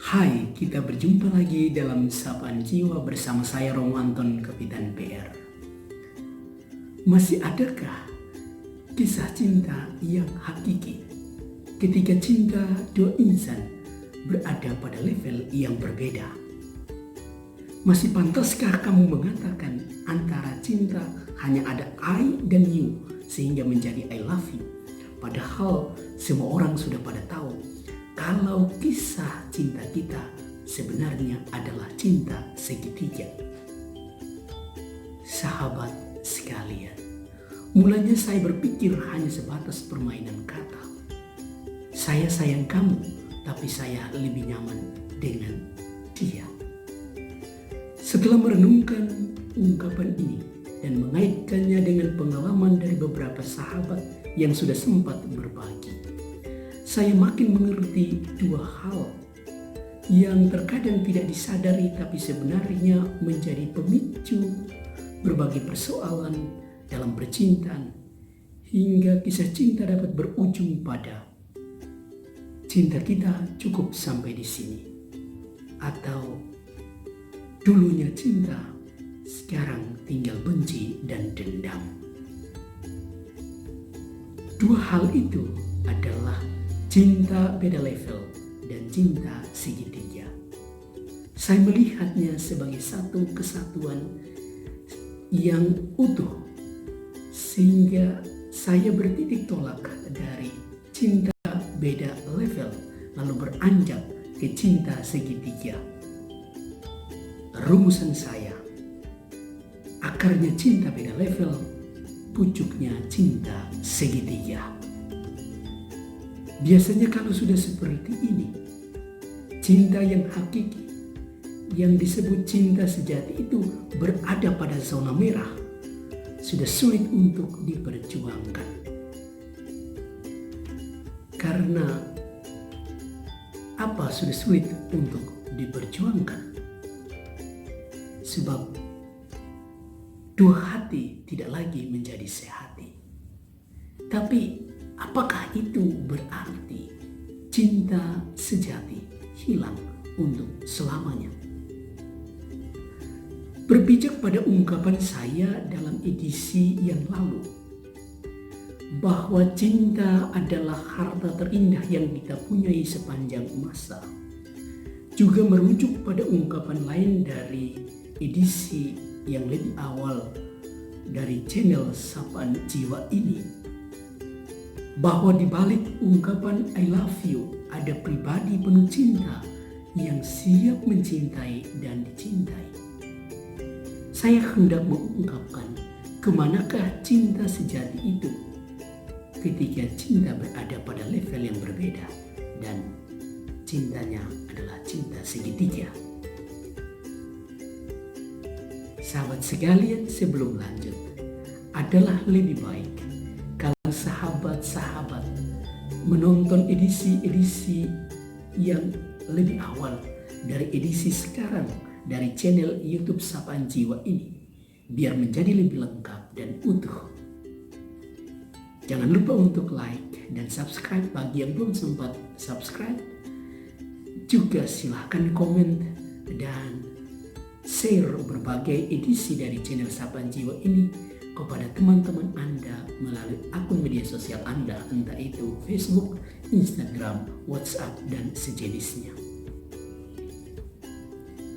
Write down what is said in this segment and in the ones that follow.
Hai, kita berjumpa lagi dalam Sapaan Jiwa bersama saya Romo Anton, Kapitan PR. Masih adakah kisah cinta yang hakiki ketika cinta dua insan berada pada level yang berbeda? Masih pantaskah kamu mengatakan antara cinta hanya ada I dan you sehingga menjadi I love you? Padahal semua orang sudah pada tahu kalau kisah cinta kita sebenarnya adalah cinta segitiga. Sahabat sekalian, mulanya saya berpikir hanya sebatas permainan kata. Saya sayang kamu, tapi saya lebih nyaman dengan dia. Setelah merenungkan ungkapan ini dan mengaitkannya dengan pengalaman dari beberapa sahabat yang sudah sempat berbagi, saya makin mengerti dua hal yang terkadang tidak disadari tapi sebenarnya menjadi pemicu berbagai persoalan dalam percintaan hingga kisah cinta dapat berujung pada cinta kita cukup sampai di sini, atau dulunya cinta sekarang tinggal benci dan dendam. Dua hal itu adalah cinta beda level dan cinta segitiga. Saya melihatnya sebagai satu kesatuan yang utuh, sehingga saya bertitik tolak dari cinta beda level lalu beranjak ke cinta segitiga. Rumusan saya, akarnya cinta beda level, pucuknya cinta segitiga. Biasanya kalau sudah seperti ini, cinta yang hakiki, yang disebut cinta sejati itu berada pada zona merah, sudah sulit untuk diperjuangkan. Karena apa sudah sulit untuk diperjuangkan? Sebab dua hati tidak lagi menjadi sehati. Tapi apakah itu berarti cinta sejati hilang untuk selamanya? Berpijak pada ungkapan saya dalam edisi yang lalu, bahwa cinta adalah harta terindah yang kita punyai sepanjang masa, juga merujuk pada ungkapan lain dari edisi yang lebih awal dari channel Sapaan Jiwa ini, bahwa di balik ungkapan I love you ada pribadi penuh cinta yang siap mencintai dan dicintai. Saya hendak mengungkapkan kemanakah cinta sejati itu ketika cinta berada pada level yang berbeda dan cintanya adalah cinta segitiga. Sahabat sekalian, sebelum lanjut, adalah lebih baik kalau sahabat-sahabat menonton edisi-edisi yang lebih awal dari edisi sekarang dari channel YouTube Sapaan Jiwa ini, biar menjadi lebih lengkap dan utuh. Jangan lupa untuk like dan subscribe bagi yang belum sempat subscribe. Juga silahkan komen dan share berbagai edisi dari channel Sapaan Jiwa ini kepada teman-teman Anda melalui akun media sosial Anda, entah itu Facebook, Instagram, WhatsApp, dan sejenisnya.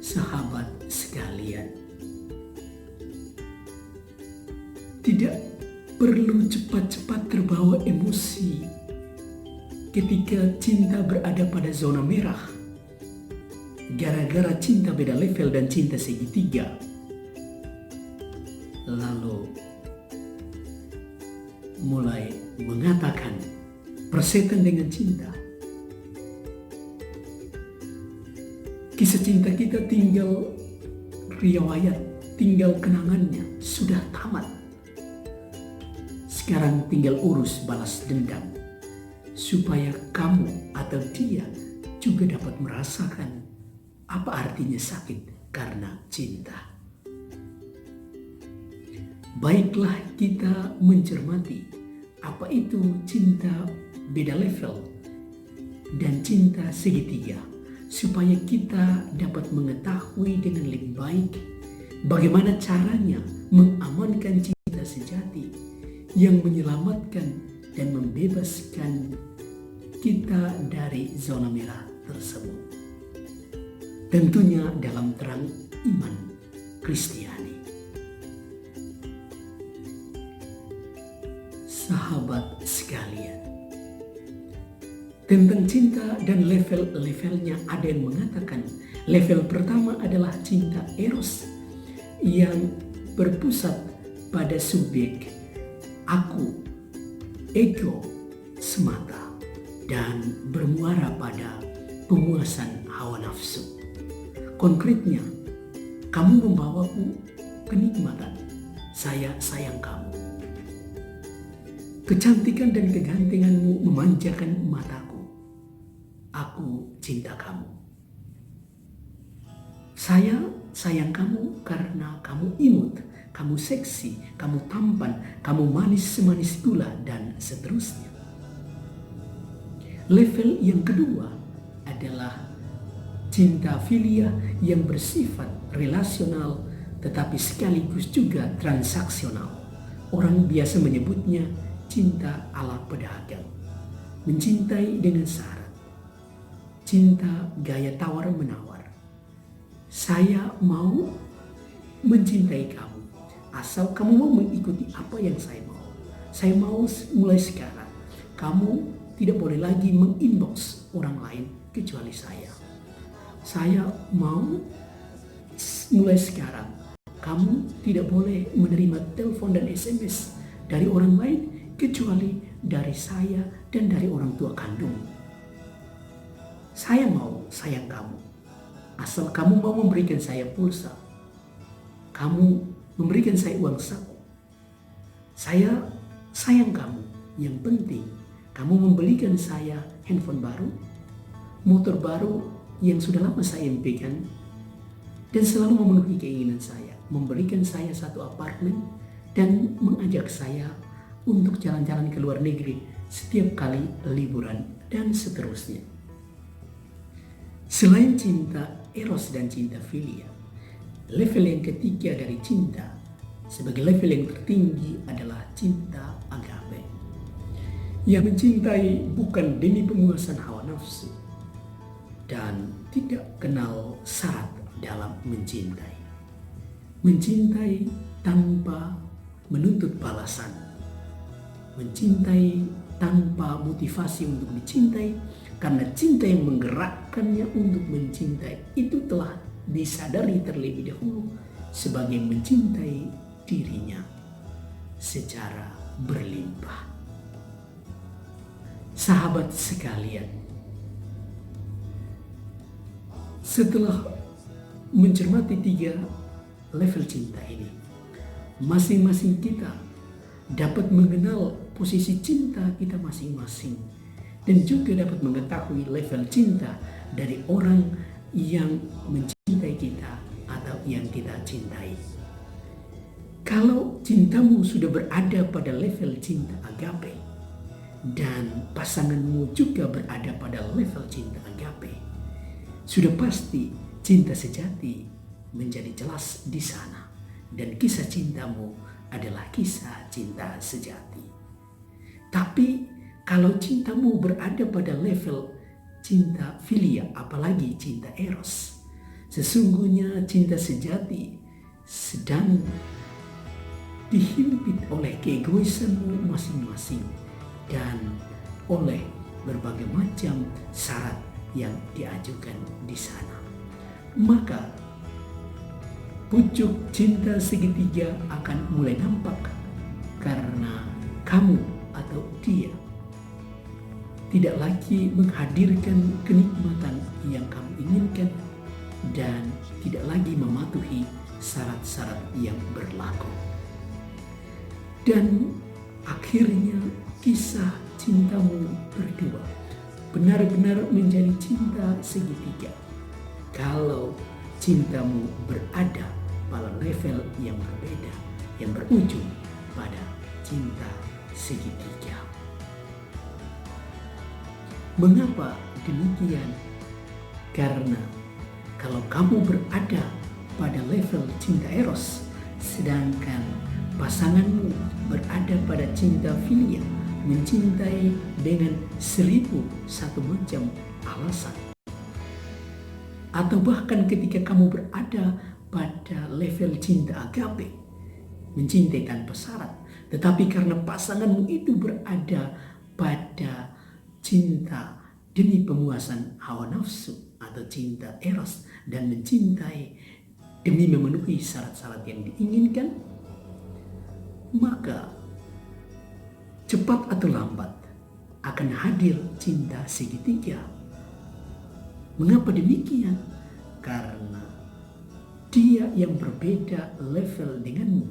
Sahabat sekalian, tidak perlu cepat-cepat terbawa emosi ketika cinta berada pada zona merah, gara-gara cinta beda level dan cinta segitiga, lalu mulai mengatakan persetan dengan cinta. Kisah cinta kita tinggal riwayat, tinggal kenangannya, sudah tamat. Sekarang tinggal urus balas dendam, supaya kamu atau dia juga dapat merasakan apa artinya sakit karena cinta. Baiklah kita mencermati apa itu cinta beda level dan cinta segitiga. supaya kita dapat mengetahui dengan lebih baik bagaimana caranya mengamankan cinta sejati yang menyelamatkan dan membebaskan kita dari zona merah tersebut. Tentunya dalam terang iman Kristiani. Sahabat sekalian, tentang cinta dan level-levelnya ada yang mengatakan level pertama adalah cinta eros yang berpusat pada subjek aku, ego semata dan bermuara pada pemuasan hawa nafsu. Konkretnya, kamu membawaku kenikmatan, saya sayang kamu. Kecantikan dan kegantenganmu memanjakan mataku, aku cinta kamu. Saya sayang kamu karena kamu imut, kamu seksi, kamu tampan, kamu manis semanis gula, dan seterusnya. Level yang kedua adalah cinta filia yang bersifat relasional tetapi sekaligus juga transaksional. Orang biasa menyebutnya cinta ala pedagang. Mencintai dengan syarat. Cinta gaya tawar-menawar. Saya mau mencintai kamu asal kamu mau mengikuti apa yang saya mau. Saya mau mulai sekarang kamu tidak boleh lagi menginbox orang lain kecuali saya. Saya mau mulai sekarang kamu tidak boleh menerima telepon dan SMS dari orang lain kecuali dari saya dan dari orang tua kandung. Saya mau sayang kamu asal kamu mau memberikan saya pulsa. Kamu memberikan saya uang saku. Saya sayang kamu. Yang penting kamu membelikan saya handphone baru, motor baru yang sudah lama saya impikan, dan selalu memenuhi keinginan saya, memberikan saya satu apartemen, dan mengajak saya untuk jalan-jalan ke luar negeri setiap kali liburan, dan seterusnya. Selain cinta eros dan cinta filia, level yang ketiga dari cinta sebagai level yang tertinggi adalah cinta agape. Yang mencintai bukan demi pemuasan hawa nafsu dan tidak kenal syarat dalam mencintai. Mencintai tanpa menuntut balasan. Mencintai tanpa motivasi untuk dicintai, karena cinta yang menggerakkannya untuk mencintai itu telah disadari terlebih dahulu sebagai mencintai dirinya secara berlimpah. Sahabat sekalian, setelah mencermati 3 level cinta ini, masing-masing kita dapat mengenal posisi cinta kita masing-masing dan juga dapat mengetahui level cinta dari orang yang mencintai kita atau yang kita cintai. Kalau cintamu sudah berada pada level cinta agape dan pasanganmu juga berada pada level cinta agape, sudah pasti cinta sejati menjadi jelas di sana dan kisah cintamu adalah kisah cinta sejati. Tapi kalau cintamu berada pada level cinta filia, apalagi cinta eros, sesungguhnya cinta sejati sedang dihimpit oleh keegoisanmu masing-masing dan oleh berbagai macam syarat yang diajukan di sana. Maka pucuk cinta segitiga akan mulai nampak karena kamu atau dia tidak lagi menghadirkan kenikmatan yang kamu inginkan dan tidak lagi mematuhi syarat-syarat yang berlaku. Dan akhirnya kisah cintamu berdua benar-benar menjadi cinta segitiga. Kalau cintamu berada pada level yang berbeda, yang berujung pada cinta segitiga. Mengapa demikian? Karena kalau kamu berada pada level cinta eros, sedangkan pasanganmu berada pada cinta filia, mencintai dengan 1001 macam alasan. Atau bahkan ketika kamu berada pada level cinta agape, mencintai tanpa syarat, tetapi karena pasanganmu itu berada pada cinta demi pemuasan hawa nafsu atau cinta eros dan mencintai demi memenuhi syarat-syarat yang diinginkan, maka cepat atau lambat akan hadir cinta segitiga. Mengapa demikian? Karena dia yang berbeda level denganmu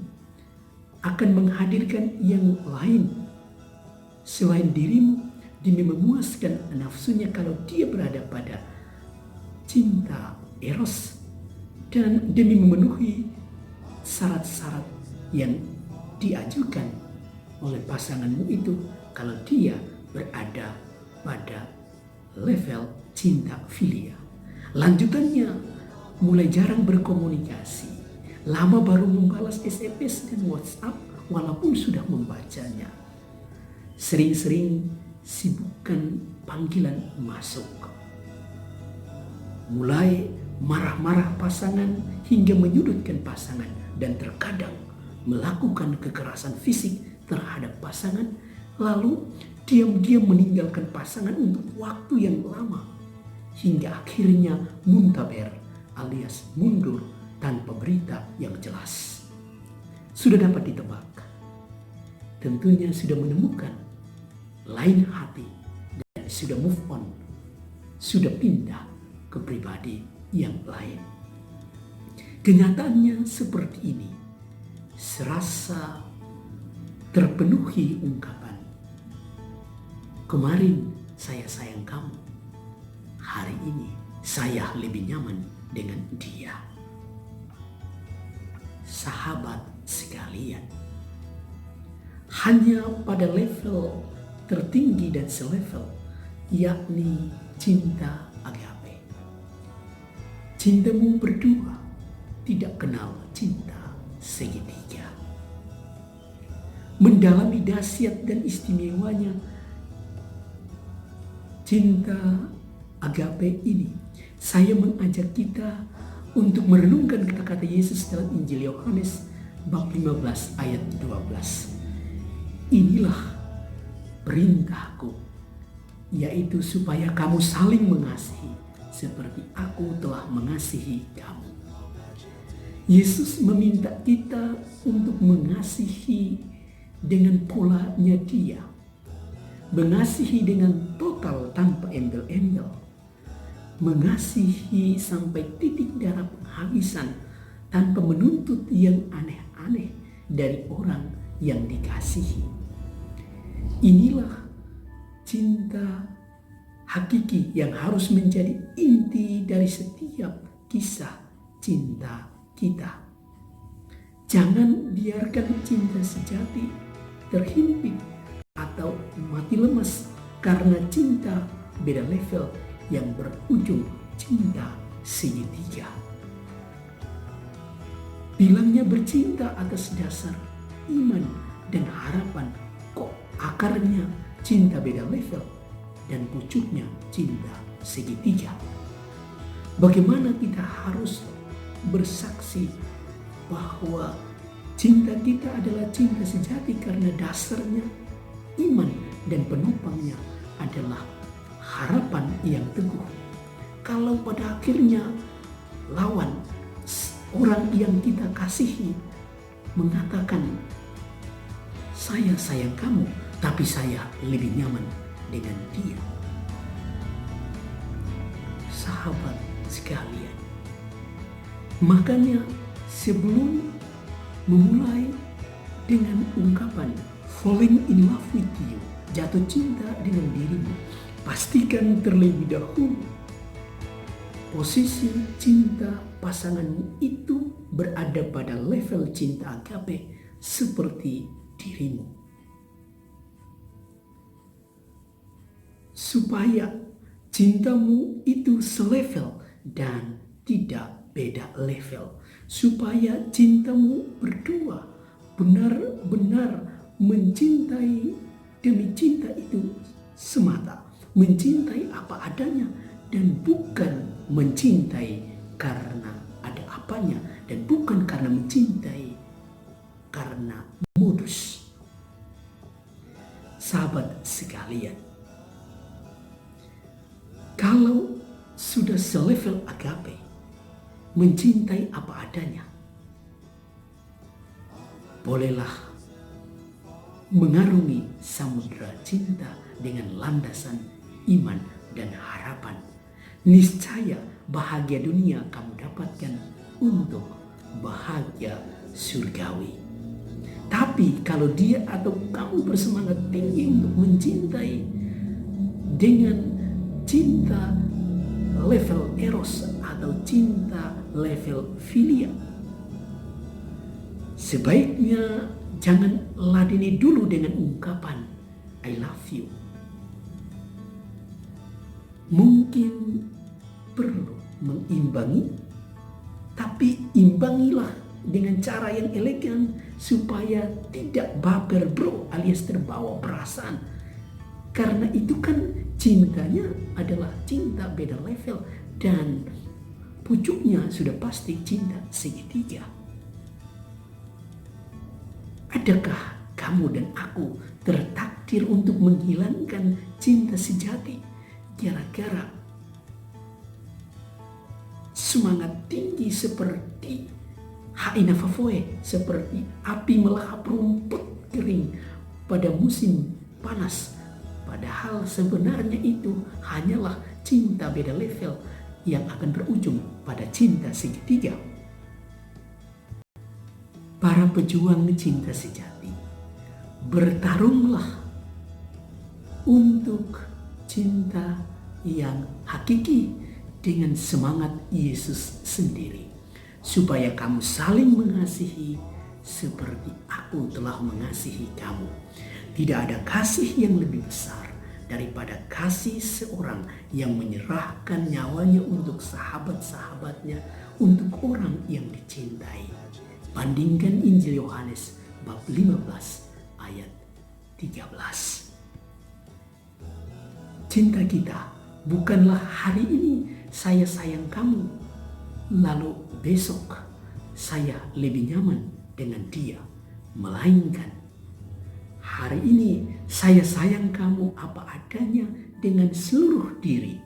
akan menghadirkan yang lain selain dirimu demi memuaskan nafsunya kalau dia berada pada cinta eros dan demi memenuhi syarat-syarat yang diajukan oleh pasanganmu itu kalau dia berada pada level cinta filia. Lanjutannya, mulai jarang berkomunikasi, lama baru membalas SMS dan WhatsApp walaupun sudah membacanya. Sering-sering sibukkan panggilan masuk. Mulai marah-marah pasangan hingga menyudutkan pasangan dan terkadang melakukan kekerasan fisik terhadap pasangan, lalu diam-diam meninggalkan pasangan untuk waktu yang lama hingga akhirnya muntaber alias mundur tanpa berita yang jelas. Sudah dapat ditebak, tentunya sudah menemukan lain hati dan sudah move on, sudah pindah ke pribadi yang lain. Kenyataannya seperti ini, serasa terpenuhi ungkapan, kemarin saya sayang kamu, hari ini saya lebih nyaman dengan dia. Sahabat sekalian, hanya pada level tertinggi dan selevel, yakni cinta agape. Cintamu berdua tidak kenal cinta segitiga. Mendalami dahsyat dan istimewanya cinta agape ini, saya mengajak kita untuk merenungkan kata-kata Yesus dalam Injil Yohanes bab 15 ayat 12. Inilah perintahku, yaitu supaya kamu saling mengasihi seperti aku telah mengasihi kamu. Yesus meminta kita untuk mengasihi dengan polanya dia, mengasihi dengan total tanpa embel-embel, mengasihi sampai titik darah penghabisan tanpa menuntut yang aneh-aneh dari orang yang dikasihi. Inilah cinta hakiki yang harus menjadi inti dari setiap kisah cinta kita. Jangan biarkan cinta sejati terhimpit atau mati lemas karena cinta beda level yang berujung cinta segitiga. Bilangnya bercinta atas dasar iman dan harapan, kok akarnya cinta beda level dan pucuknya cinta segitiga. Bagaimana kita harus bersaksi bahwa cinta kita adalah cinta sejati karena dasarnya iman dan penopangnya adalah harapan yang teguh. Kalau pada akhirnya lawan orang yang kita kasihi mengatakan saya sayang kamu, tapi saya lebih nyaman dengan dia. Sahabat sekalian, makanya sebelum memulai dengan ungkapan falling in love with you, jatuh cinta dengan dirimu, pastikan terlebih dahulu posisi cinta pasanganmu itu berada pada level cinta agape seperti dirimu. Supaya cintamu itu selevel dan tidak beda level. Supaya cintamu berdua benar-benar mencintai demi cinta itu semata. Mencintai apa adanya dan bukan mencintai karena ada apanya. Dan bukan karena mencintai karena modus. Sahabat sekalian, kalau sudah selevel agape, mencintai apa adanya, bolehlah mengarungi samudera cinta dengan landasan iman dan harapan. Niscaya bahagia dunia kamu dapatkan untuk bahagia surgawi. Tapi kalau dia atau kamu bersemangat tinggi untuk mencintai dengan cinta level eros atau cinta level filia, sebaiknya jangan ladeni dulu dengan ungkapan I love you. Mungkin perlu mengimbangi, tapi imbangilah dengan cara yang elegan supaya tidak baper bro alias terbawa perasaan. Karena itu kan cintanya adalah cinta beda level dan pucuknya sudah pasti cinta segitiga. Adakah kamu dan aku tertakdir untuk menghilangkan cinta sejati gara-gara semangat tinggi seperti Haina Fafoe, seperti api melahap rumput kering pada musim panas? Padahal sebenarnya itu hanyalah cinta beda level yang akan berujung pada cinta segitiga. Para pejuang cinta sejati, bertarunglah untuk cinta yang hakiki dengan semangat Yesus sendiri. Supaya kamu saling mengasihi seperti aku telah mengasihi kamu. Tidak ada kasih yang lebih besar daripada kasih seorang yang menyerahkan nyawanya untuk sahabat-sahabatnya, untuk orang yang dicintai. Bandingkan Injil Yohanes bab 15 ayat 13. Cinta kita bukanlah hari ini saya sayang kamu, lalu besok saya lebih nyaman dengan dia. Melainkan hari ini saya sayang kamu apa adanya dengan seluruh diri.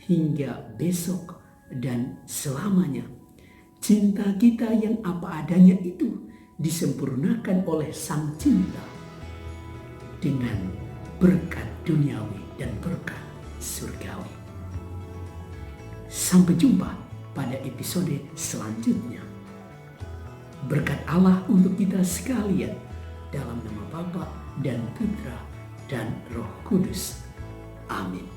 Hingga besok dan selamanya. Cinta kita yang apa adanya itu disempurnakan oleh Sang Cinta dengan berkat duniawi dan berkat surgawi. Sampai jumpa pada episode selanjutnya. Berkat Allah untuk kita sekalian dalam nama Bapa dan Putra dan Roh Kudus. Amin.